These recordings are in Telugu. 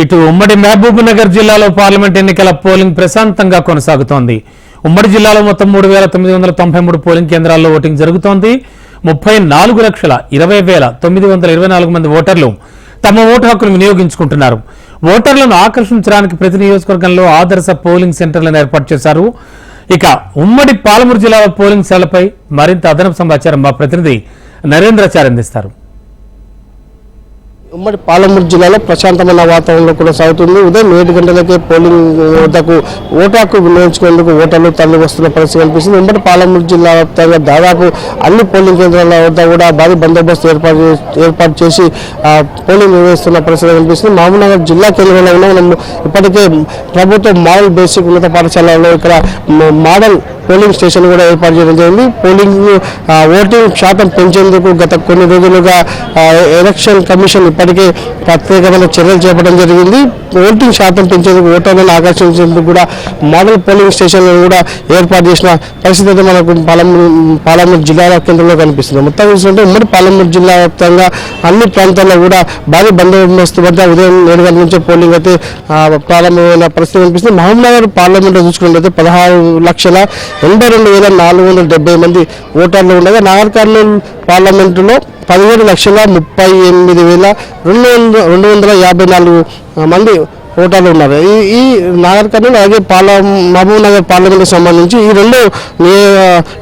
ఇటు ఉమ్మడి మహబూబ్ నగర్ జిల్లాలో పార్లమెంట్ ఎన్నికల పోలింగ్ ప్రశాంతంగా కొనసాగుతోంది. ఉమ్మడి జిల్లాలో మొత్తం 3,993 పోలింగ్ కేంద్రాల్లో ఓటింగ్ జరుగుతోంది. 34,20,924 మంది ఓటర్లు తమ ఓటు హక్కును వినియోగించుకుంటున్నారు. ఓటర్లను ఆకర్షించడానికి ప్రతి నియోజకవర్గంలో ఆదర్శ పోలింగ్ సెంటర్లను ఏర్పాటు చేశారు. ఇక ఉమ్మడి పాలమూరు జిల్లాలో పోలింగ్ సెలపై మరింత అదనపు సమాచారం మా ప్రతినిధి నరేంద్రాచార్య అందిస్తారు. ఉమ్మడి పాలమూరు జిల్లాలో ప్రశాంతమైన వాతావరణంలో కొనసాగుతుంది. ఉదయం 7 గంటలకే పోలింగ్ వద్దకు ఓటు హక్కు వినియోగించుకునేందుకు ఓటర్లు తరలి వస్తున్న పరిస్థితి కనిపిస్తుంది. ఉమ్మడి పాలమూరు జిల్లా వ్యాప్తంగా దాదాపు అన్ని పోలింగ్ కేంద్రాల వద్ద కూడా భారీ బందోబస్తు ఏర్పాటు చేసి పోలింగ్ నిర్వహిస్తున్న పరిస్థితి కనిపిస్తుంది. మహబూబ్నగర్ జిల్లా కేంద్రంలో మనం ఇప్పటికే ప్రభుత్వ మోడల్ బేసిక్ ఉన్నత పాఠశాలలో ఇక్కడ మోడల్ పోలింగ్ స్టేషన్ కూడా ఏర్పాటు చేయడం జరిగింది. ఓటింగ్ శాతం పెంచేందుకు గత కొన్ని రోజులుగా ఎలక్షన్ కమిషన్ ఇప్పటికే ప్రత్యేకమైన చర్యలు చేపట్టడం జరిగింది. ఓటింగ్ శాతం పెంచేందుకు ఓటర్లను ఆకర్షించేందుకు కూడా మోడల్ పోలింగ్ స్టేషన్లను కూడా ఏర్పాటు చేసిన పరిస్థితి అయితే మనకు పాలమూరు జిల్లా కేంద్రంలో కనిపిస్తుంది. మొత్తం చూస్తుంటే ఉమ్మడి పాలమూరు జిల్లా వ్యాప్తంగా అన్ని ప్రాంతాల్లో కూడా భారీ బందోబస్తు వద్ద ఉదయం 7 గంటల నుంచే పోలింగ్ అయితే ప్రారంభమైన పరిస్థితి కనిపిస్తుంది. మహబూబ్నగర్ పార్లమెంట్లో చూసుకున్నట్లయితే 16,82,470 మంది ఓటర్లు ఉండగా నాగర్ కర్నూలు పార్లమెంటులో 17,38,254 మంది ఓటర్లు ఉన్నారు. ఈ నాగర్ కర్నూలు అలాగే మహబూబ్ నగర్ పార్లమెంట్కి సంబంధించి ఈ రెండు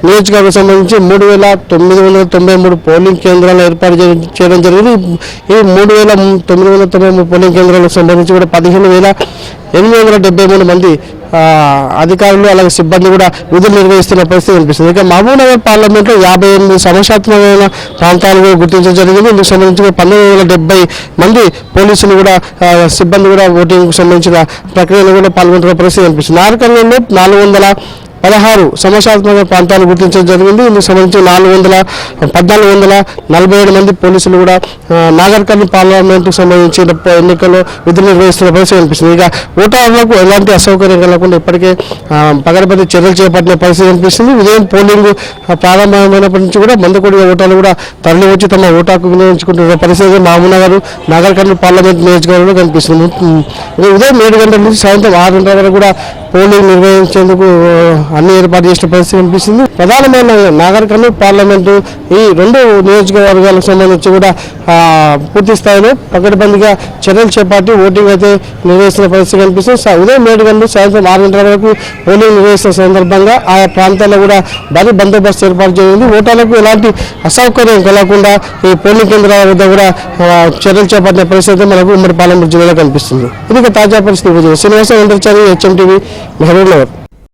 నియోజకవర్గాలకు సంబంధించి 3,993 పోలింగ్ కేంద్రాలు ఏర్పాటు చేయడం జరిగింది. ఈ 3,993 పోలింగ్ కేంద్రాలకు సంబంధించి కూడా 15,873 మంది అధికారులు అలాగే సిబ్బంది కూడా విధులు నిర్వహిస్తున్న పరిస్థితి కనిపిస్తుంది. ఇక మహబూబ్ నగర్ పార్లమెంట్లో 58 సమస్యాత్మకమైన ప్రాంతాలు గుర్తించడం జరిగింది. ఇందుకు సంబంధించి 1970 మంది పోలీసులు కూడా సిబ్బంది కూడా ఓటింగ్కు సంబంధించిన ప్రక్రియలో కూడా పాల్గొంటున్న పరిస్థితి కనిపిస్తుంది. నాగరికర్నూలులో 416 సమస్యాత్మక ప్రాంతాలు గుర్తించడం జరిగింది. ఇందుకు సంబంధించి 1,447 మంది పోలీసులు కూడా నాగర్ కర్నూలు పార్లమెంటుకు సంబంధించిన ఎన్నికల్లో విధులు నిర్వహిస్తున్న పరిస్థితి కనిపిస్తుంది. ఇక ఓటర్లకు ఎలాంటి అసౌకర్యం కలగకుండా ఇప్పటికే పగడబందీ చర్యలు చేపట్టిన పరిస్థితి కనిపిస్తుంది. ఉదయం పోలింగ్ ప్రారంభమైనప్పటి నుంచి కూడా మందకొడిగా ఓటర్లు కూడా తరలి వచ్చి తమ ఓటు హక్కు వినియోగించుకుంటున్న పరిస్థితి మహబూబ్ నగర్ నాగర్ కర్నూలు పార్లమెంట్ నియోజకవర్గంలో కనిపిస్తుంది. ఉదయం 7 గంటల నుంచి సాయంత్రం 6 గంటల వరకు కూడా పోలింగ్ నిర్వహించేందుకు అన్ని ఏర్పాటు చేసిన పరిస్థితి కనిపిస్తుంది. ప్రధానమైన నాగర్ కర్నూలు పార్లమెంటు ఈ రెండు నియోజకవర్గాలకు సంబంధించి కూడా పూర్తి స్థాయిలో పకడ్బందీగా చర్యలు చేపట్టి ఓటింగ్ అయితే నిర్వహిస్తున్న పరిస్థితి కనిపిస్తుంది. ఉదయం 7 గంటలు సాయంత్రం 6 గంటల వరకు పోలింగ్ నిర్వహిస్తున్న సందర్భంగా ఆయా ప్రాంతాల్లో కూడా భారీ బందోబస్తు ఏర్పాటు చేయండి. ఓటర్లకు ఎలాంటి అసౌకర్యం కలగకుండా ఈ పోలింగ్ కేంద్రాల వద్ద కూడా చర్యలు చేపట్టిన పరిస్థితి మనకు ఉమ్మడి పాలమూరు జిల్లాలో కనిపిస్తుంది. ఇది తాజా పరిస్థితి. Srinivasa Venkatachari, HM TV, Mahabub Nagar.